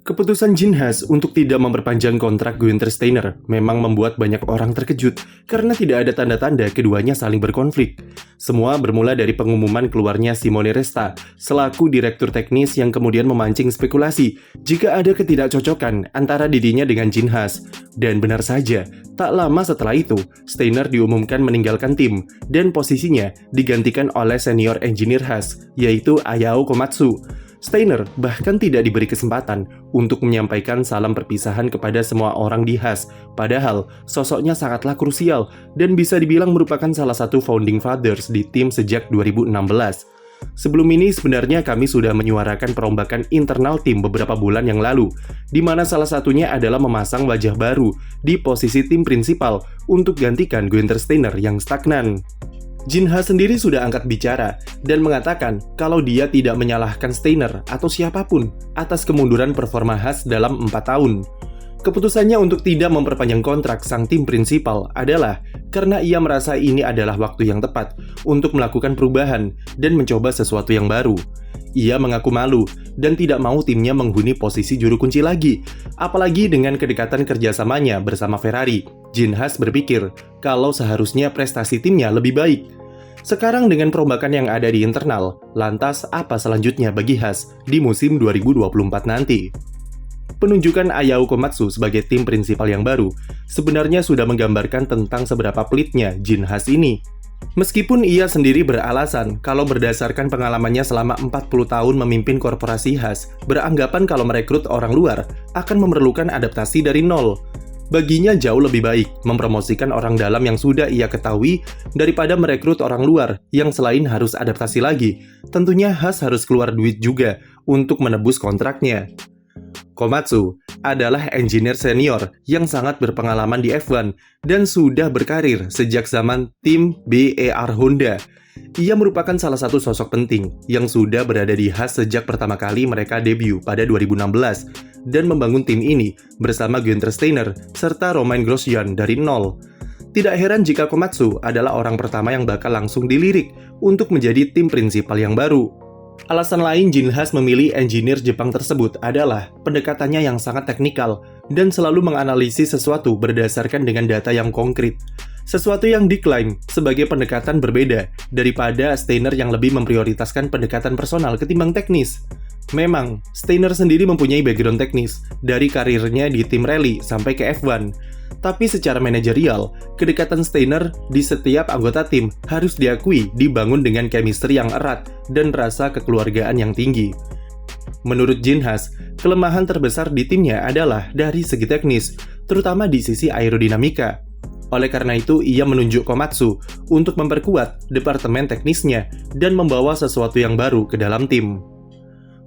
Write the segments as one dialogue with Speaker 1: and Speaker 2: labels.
Speaker 1: Keputusan Jin Haas untuk tidak memperpanjang kontrak Gunther Steiner memang membuat banyak orang terkejut karena tidak ada tanda-tanda keduanya saling berkonflik. Semua bermula dari pengumuman keluarnya Simone Resta selaku direktur teknis yang kemudian memancing spekulasi jika ada ketidakcocokan antara dirinya dengan Jin Haas. Dan benar saja, tak lama setelah itu, Steiner diumumkan meninggalkan tim dan posisinya digantikan oleh senior engineer Haas, yaitu Ayao Komatsu. Steiner bahkan tidak diberi kesempatan untuk menyampaikan salam perpisahan kepada semua orang di Haas, padahal sosoknya sangatlah krusial dan bisa dibilang merupakan salah satu founding fathers di tim sejak 2016. Sebelum ini sebenarnya kami sudah menyuarakan perombakan internal tim beberapa bulan yang lalu, di mana salah satunya adalah memasang wajah baru di posisi tim prinsipal untuk gantikan Gunther Steiner yang stagnan. Jin Haas sendiri sudah angkat bicara dan mengatakan kalau dia tidak menyalahkan Steiner atau siapapun atas kemunduran performa Haas dalam 4 tahun. Keputusannya untuk tidak memperpanjang kontrak sang tim prinsipal adalah karena ia merasa ini adalah waktu yang tepat untuk melakukan perubahan dan mencoba sesuatu yang baru. Ia mengaku malu dan tidak mau timnya menghuni posisi juru kunci lagi, apalagi dengan kedekatan kerjasamanya bersama Ferrari. Jin Haas berpikir kalau seharusnya prestasi timnya lebih baik. Sekarang dengan perombakan yang ada di internal, lantas apa selanjutnya bagi Haas di musim 2024 nanti? Penunjukan Ayao Komatsu sebagai tim prinsipal yang baru sebenarnya sudah menggambarkan tentang seberapa pelitnya Jin Haas ini. Meskipun ia sendiri beralasan kalau berdasarkan pengalamannya selama 40 tahun memimpin korporasi Haas, beranggapan kalau merekrut orang luar akan memerlukan adaptasi dari nol. Baginya jauh lebih baik mempromosikan orang dalam yang sudah ia ketahui daripada merekrut orang luar yang selain harus adaptasi lagi, tentunya Haas harus keluar duit juga untuk menebus kontraknya. Komatsu adalah engineer senior yang sangat berpengalaman di F1 dan sudah berkarir sejak zaman tim BER Honda. Ia merupakan salah satu sosok penting yang sudah berada di Haas sejak pertama kali mereka debut pada 2016 dan membangun tim ini bersama Gunther Steiner serta Romain Grosjean dari nol. Tidak heran jika Komatsu adalah orang pertama yang bakal langsung dilirik untuk menjadi tim prinsipal yang baru. Alasan lain Jin Haas memilih engineer Jepang tersebut adalah pendekatannya yang sangat teknikal dan selalu menganalisis sesuatu berdasarkan dengan data yang konkret. Sesuatu yang diklaim sebagai pendekatan berbeda daripada Steiner yang lebih memprioritaskan pendekatan personal ketimbang teknis. Memang, Steiner sendiri mempunyai background teknis dari karirnya di tim rally sampai ke F1. Tapi secara manajerial, kedekatan Steiner di setiap anggota tim harus diakui dibangun dengan chemistry yang erat dan rasa kekeluargaan yang tinggi. Menurut Jin Haas, kelemahan terbesar di timnya adalah dari segi teknis, terutama di sisi aerodinamika. Oleh karena itu, ia menunjuk Komatsu untuk memperkuat departemen teknisnya dan membawa sesuatu yang baru ke dalam tim.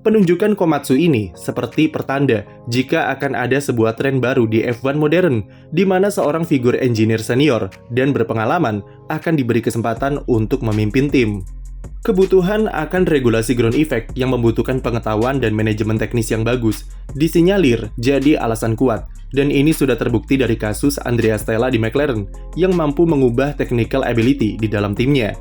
Speaker 1: Penunjukan Komatsu ini seperti pertanda jika akan ada sebuah tren baru di F1 modern, di mana seorang figur engineer senior dan berpengalaman akan diberi kesempatan untuk memimpin tim. Kebutuhan akan regulasi ground effect yang membutuhkan pengetahuan dan manajemen teknis yang bagus disinyalir jadi alasan kuat, dan ini sudah terbukti dari kasus Andrea Stella di McLaren yang mampu mengubah technical ability di dalam timnya.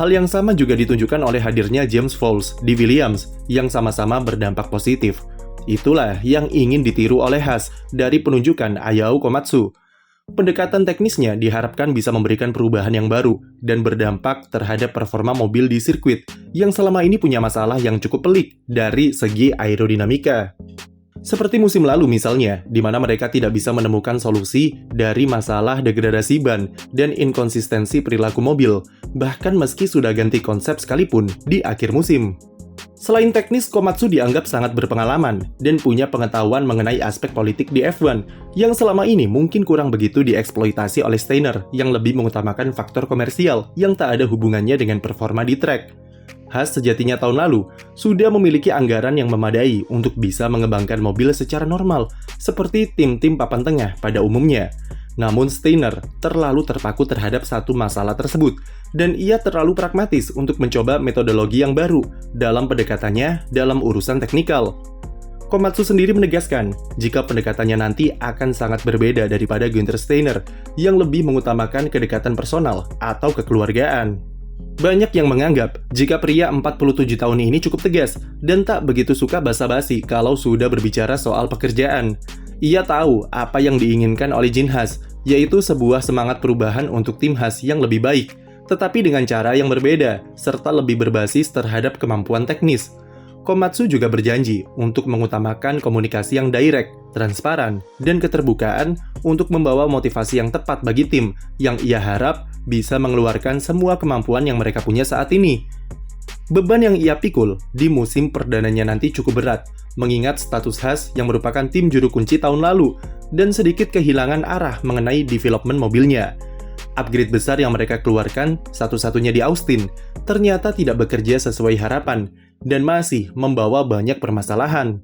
Speaker 1: Hal yang sama juga ditunjukkan oleh hadirnya James Vowles di Williams yang sama-sama berdampak positif. Itulah yang ingin ditiru oleh Haas dari penunjukan Ayao Komatsu. Pendekatan teknisnya diharapkan bisa memberikan perubahan yang baru dan berdampak terhadap performa mobil di sirkuit yang selama ini punya masalah yang cukup pelik dari segi aerodinamika. Seperti musim lalu misalnya, di mana mereka tidak bisa menemukan solusi dari masalah degradasi ban dan inkonsistensi perilaku mobil, bahkan meski sudah ganti konsep sekalipun di akhir musim. Selain teknis, Komatsu dianggap sangat berpengalaman dan punya pengetahuan mengenai aspek politik di F1 yang selama ini mungkin kurang begitu dieksploitasi oleh Steiner yang lebih mengutamakan faktor komersial yang tak ada hubungannya dengan performa di track. Haas sejatinya tahun lalu sudah memiliki anggaran yang memadai untuk bisa mengembangkan mobil secara normal, seperti tim-tim papan tengah pada umumnya. Namun Steiner terlalu terpaku terhadap satu masalah tersebut, dan ia terlalu pragmatis untuk mencoba metodologi yang baru dalam pendekatannya dalam urusan teknikal. Komatsu sendiri menegaskan jika pendekatannya nanti akan sangat berbeda daripada Gunther Steiner yang lebih mengutamakan kedekatan personal atau kekeluargaan. Banyak yang menganggap jika pria 47 tahun ini cukup tegas dan tak begitu suka basa-basi kalau sudah berbicara soal pekerjaan. Ia tahu apa yang diinginkan oleh Jin Haas, yaitu sebuah semangat perubahan untuk tim Haas yang lebih baik, tetapi dengan cara yang berbeda, serta lebih berbasis terhadap kemampuan teknis. Komatsu juga berjanji untuk mengutamakan komunikasi yang direct, transparan, dan keterbukaan untuk membawa motivasi yang tepat bagi tim yang ia harap bisa mengeluarkan semua kemampuan yang mereka punya saat ini. Beban yang ia pikul di musim perdananya nanti cukup berat, mengingat status Haas yang merupakan tim juru kunci tahun lalu dan sedikit kehilangan arah mengenai development mobilnya. Upgrade besar yang mereka keluarkan, satu-satunya di Austin, ternyata tidak bekerja sesuai harapan dan masih membawa banyak permasalahan.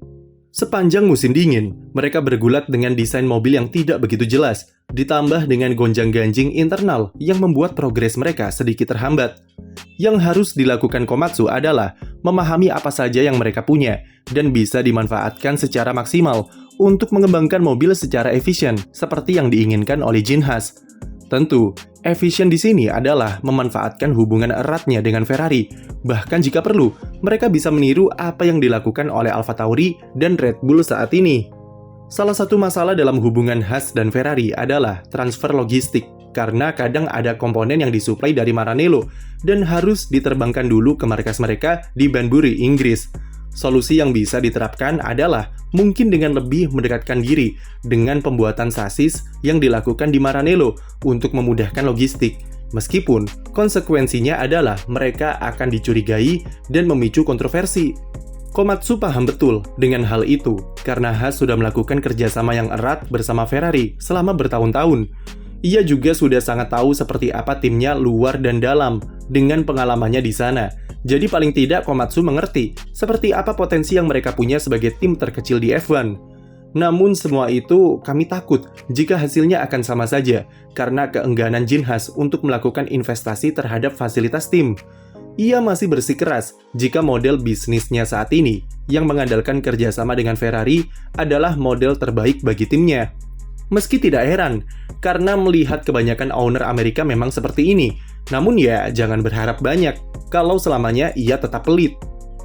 Speaker 1: Sepanjang musim dingin, mereka bergulat dengan desain mobil yang tidak begitu jelas, ditambah dengan gonjang-ganjing internal yang membuat progres mereka sedikit terhambat. Yang harus dilakukan Komatsu adalah memahami apa saja yang mereka punya dan bisa dimanfaatkan secara maksimal untuk mengembangkan mobil secara efisien seperti yang diinginkan oleh Jin Haas. Tentu, efisien di sini adalah memanfaatkan hubungan eratnya dengan Ferrari. Bahkan jika perlu, mereka bisa meniru apa yang dilakukan oleh AlphaTauri dan Red Bull saat ini. Salah satu masalah dalam hubungan Haas dan Ferrari adalah transfer logistik, karena kadang ada komponen yang disuplai dari Maranello dan harus diterbangkan dulu ke markas mereka di Banbury, Inggris. Solusi yang bisa diterapkan adalah mungkin dengan lebih mendekatkan diri dengan pembuatan sasis yang dilakukan di Maranello untuk memudahkan logistik. Meskipun konsekuensinya adalah mereka akan dicurigai dan memicu kontroversi. Komatsu paham betul dengan hal itu karena Haas sudah melakukan kerjasama yang erat bersama Ferrari selama bertahun-tahun. Ia juga sudah sangat tahu seperti apa timnya luar dan dalam dengan pengalamannya di sana. Jadi paling tidak Komatsu mengerti seperti apa potensi yang mereka punya sebagai tim terkecil di F1. Namun semua itu kami takut jika hasilnya akan sama saja karena keengganan Jin Haas untuk melakukan investasi terhadap fasilitas tim. Ia masih bersikeras jika model bisnisnya saat ini yang mengandalkan kerjasama dengan Ferrari adalah model terbaik bagi timnya. Meski tidak heran, karena melihat kebanyakan owner Amerika memang seperti ini. Namun ya, jangan berharap banyak kalau selamanya ia tetap pelit.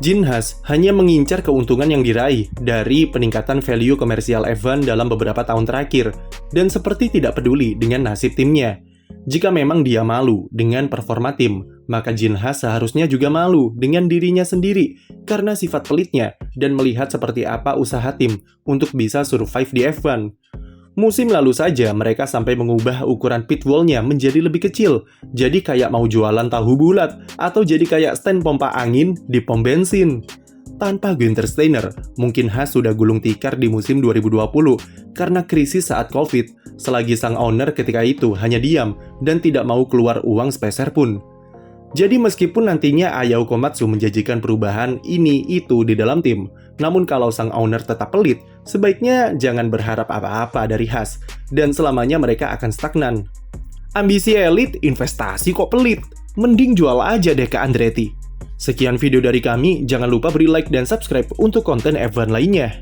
Speaker 1: Jin Haas hanya mengincar keuntungan yang diraih dari peningkatan value komersial F1 dalam beberapa tahun terakhir, dan seperti tidak peduli dengan nasib timnya. Jika memang dia malu dengan performa tim, maka Jin Haas seharusnya juga malu dengan dirinya sendiri karena sifat pelitnya dan melihat seperti apa usaha tim untuk bisa survive di F1. Musim lalu saja mereka sampai mengubah ukuran pit wall-nya menjadi lebih kecil, jadi kayak mau jualan tahu bulat, atau jadi kayak stand pompa angin di pom bensin. Tanpa Günther Steiner, mungkin Haas sudah gulung tikar di musim 2020 karena krisis saat Covid, selagi sang owner ketika itu hanya diam dan tidak mau keluar uang sepeser pun. Jadi meskipun nantinya Ayao Komatsu menjanjikan perubahan ini itu di dalam tim, namun kalau sang owner tetap pelit, sebaiknya jangan berharap apa-apa dari Haas, dan selamanya mereka akan stagnan. Ambisi elit, investasi kok pelit? Mending jual aja deh ke Andretti. Sekian video dari kami, jangan lupa beri like dan subscribe untuk konten F1 lainnya.